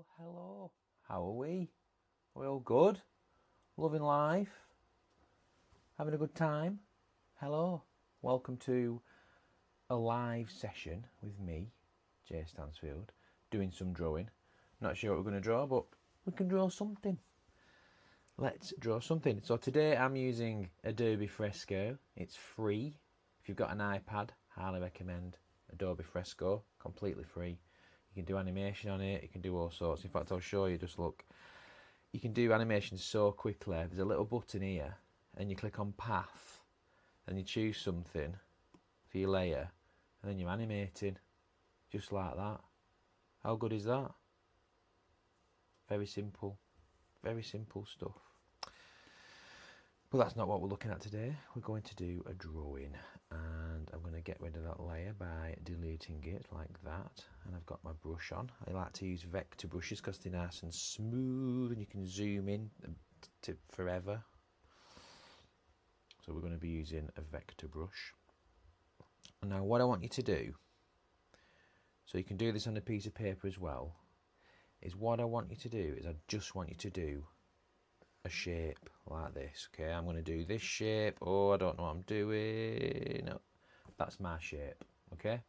Well, hello. How are we? Are we all good? Loving life? Having a good time? Hello. Welcome to a live session with me, Jay Stansfield, doing some drawing. Not sure what we're going to draw, but we can draw something. Let's draw something. So today I'm using Adobe Fresco. It's free. If you've got an iPad, highly recommend Adobe Fresco. Completely free. You can do animation on it. You can do all sorts. In fact, I'll show you. Just look. You can do animation so quickly. There's a little button here, and you click on Path, and you choose something for your layer, and then you're animating, just like that. How good is that? Very simple stuff. But that's not what we're looking at today. We're going to do a drawing, and I'm going to get rid of that layer by deleting it like that. And I've got my brush on. I like to use vector brushes because they're nice and smooth, and you can zoom in to forever. So we're going to be using a vector brush. And now what I want you to do, so you can do this on a piece of paper as well, is what I want you to do is I just want you to do a shape like this. Okay, I'm going to do this shape. Oh, I don't know what I'm doing. No, that's my shape. Okay,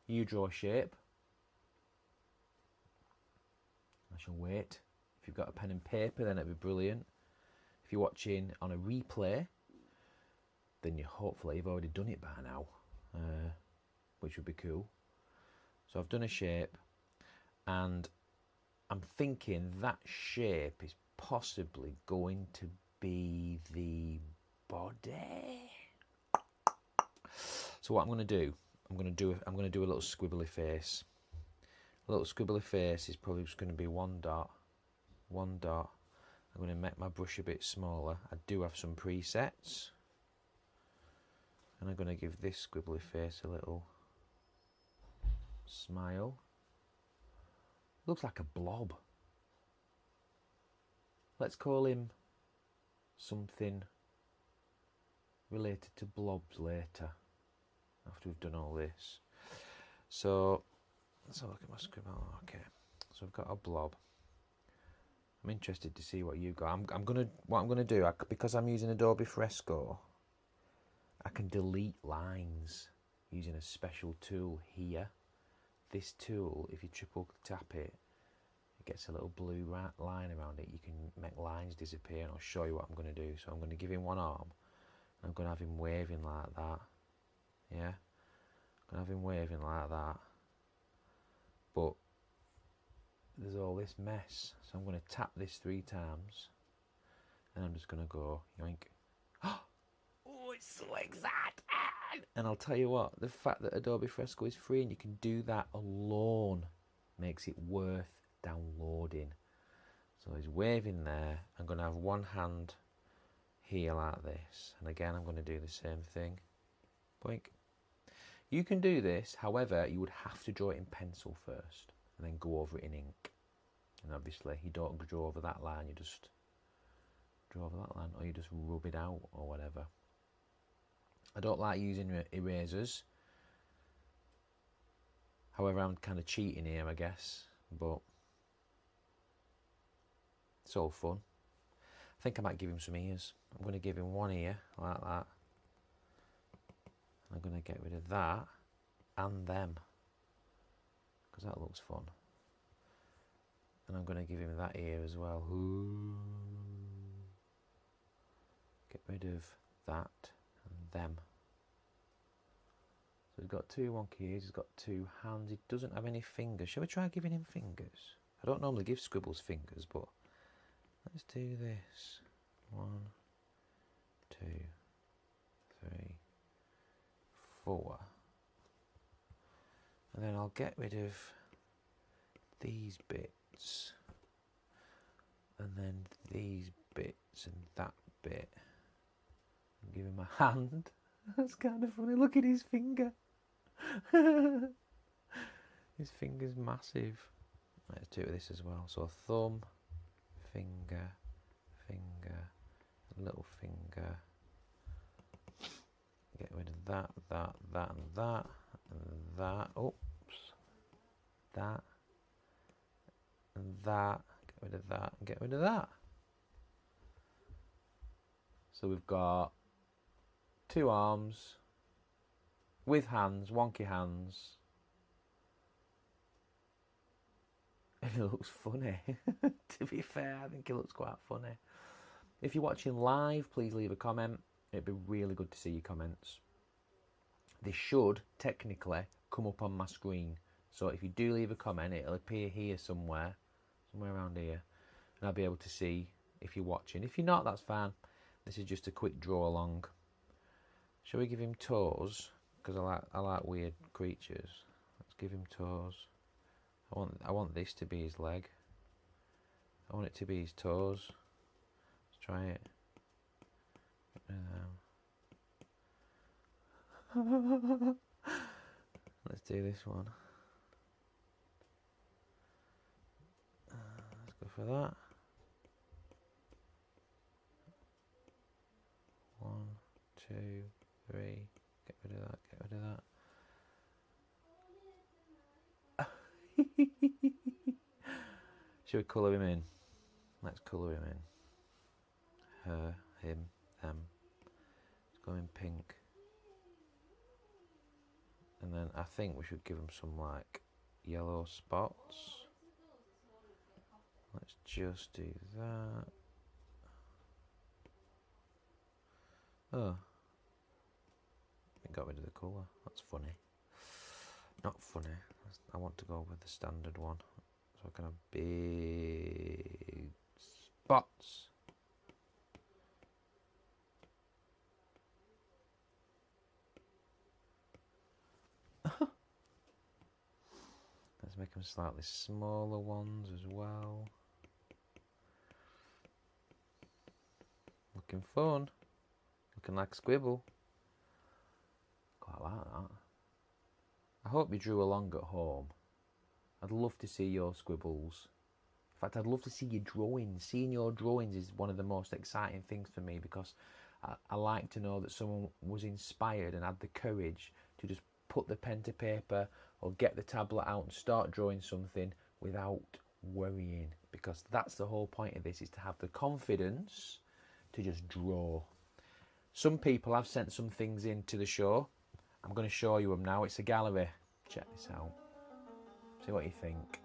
you draw a shape. I shall wait. If you've got a pen and paper, then it'd be brilliant. If you're watching on a replay, then hopefully you've already done it by now, which would be cool. So I've done a shape, and I'm thinking that shape is possibly going to be the body. So what I'm going to do, I'm going to do a little squibbly face. A little squibbly face is probably just going to be one dot. I'm going to make my brush a bit smaller. I do have some presets, and I'm going to give this squibbly face a little smile. Looks like a blob. Let's call him something related to blobs later, after we've done all this. So let's have a look at my scribble. Okay, so I've got a blob. I'm interested to see what you've got. What I'm gonna do, because I'm using Adobe Fresco, I can delete lines using a special tool here. This tool, if you triple tap it, it gets a little blue line around it. You can make lines disappear, and I'll show you what I'm going to do. So I'm going to give him one arm, and I'm going to have him waving like that. Yeah, I'm going to have him waving like that. But there's all this mess, so I'm going to tap this 3 times, and I'm just going to go yoink. Oh, it's like that. And I'll tell you what, the fact that Adobe Fresco is free and you can do that alone makes it worth downloading. So he's waving there. I'm going to have one hand here like this, and again I'm going to do the same thing. Boink. You can do this, however you would have to draw it in pencil first and then go over it in ink. And obviously you don't draw over that line, you just draw over that line, or you just rub it out or whatever. I don't like using erasers, however I'm kind of cheating here, I guess, but it's all fun. I think I might give him some ears. I'm going to give him one ear like that. I'm going to get rid of that and them, because that looks fun. And I'm going to give him that ear as well. Ooh. Get rid of that and them. So he's got 2 wonky ears, he's got 2 hands, he doesn't have any fingers. Shall we try giving him fingers? I don't normally give Squibbles fingers, but let's do this. 1, 2, 3, 4. And then I'll get rid of these bits, and then these bits and that bit. And give him a hand. That's kind of funny. Look at his finger. His finger's massive. Let's do it with this as well. So thumb, finger, finger, little finger. Get rid of that, and that, and that. Oops. That. and that, get rid of that, and get rid of that. So we've got 2 arms with hands, wonky hands. And it looks funny. To be fair, I think it looks quite funny. If you're watching live, please leave a comment. It'd be really good to see your comments. They should technically come up on my screen. So if you do leave a comment, it'll appear here somewhere around here, and I'll be able to see if you're watching. If you're not, that's fine. This is just a quick draw along. Shall we give him toes? Because I like weird creatures. Let's give him toes. I want this to be his leg. I want it to be his toes. Let's try it. Let's do this one. Let's go for that. 1, 2, 3. Get rid of that. Get rid of that. Should we colour him in? Let's colour him in. Her, him, them. Let's go in pink. And then I think we should give him some like yellow spots. Let's just do that. Oh, I got rid of the colour. That's funny. Not funny. I want to go with the standard one. So I can have big spots. Let's make them slightly smaller ones as well. Looking fun. Looking like a squibble. Quite like that. I hope you drew along at home. I'd love to see your squibbles. In fact, I'd love to see your drawings. Seeing your drawings is one of the most exciting things for me, because I like to know that someone was inspired and had the courage to just put the pen to paper or get the tablet out and start drawing something without worrying, because that's the whole point of this, is to have the confidence to just draw. Some people have sent some things into the show. I'm going to show you them now. It's a gallery. Check this out. See what you think.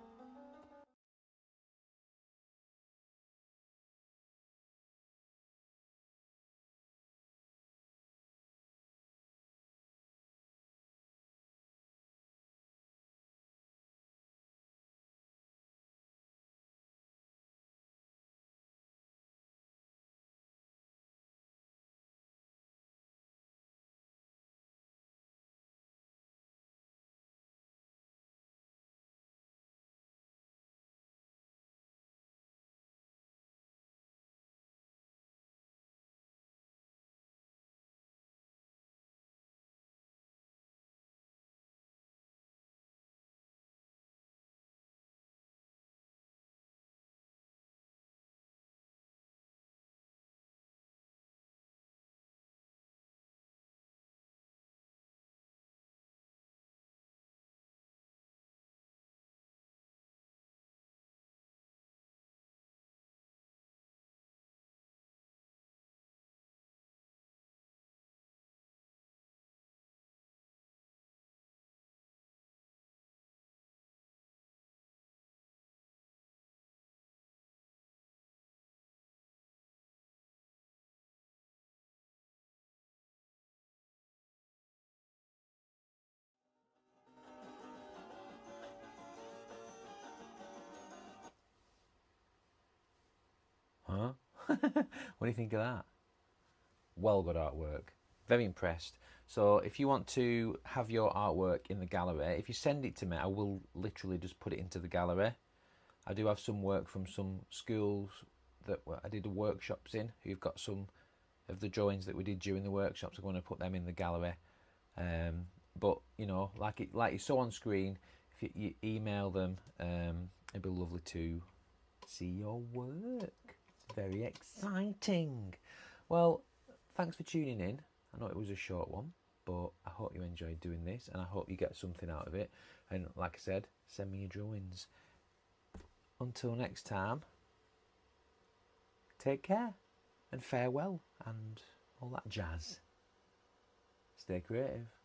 Huh? What do you think of that? Well, good artwork. Very impressed. So if you want to have your artwork in the gallery, if you send it to me, I will literally just put it into the gallery. I do have some work from some schools that I did the workshops in, who've got some of the drawings that we did during the workshops. I'm going to put them in the gallery. But you know, like you saw on screen, if you email them, it'd be lovely to see your work. It's very exciting. Well, thanks for tuning in. I know it was a short one, but I hope you enjoyed doing this, and I hope you get something out of it. And like I said, send me your drawings. until next time, take care and farewell and all that jazz. Stay creative.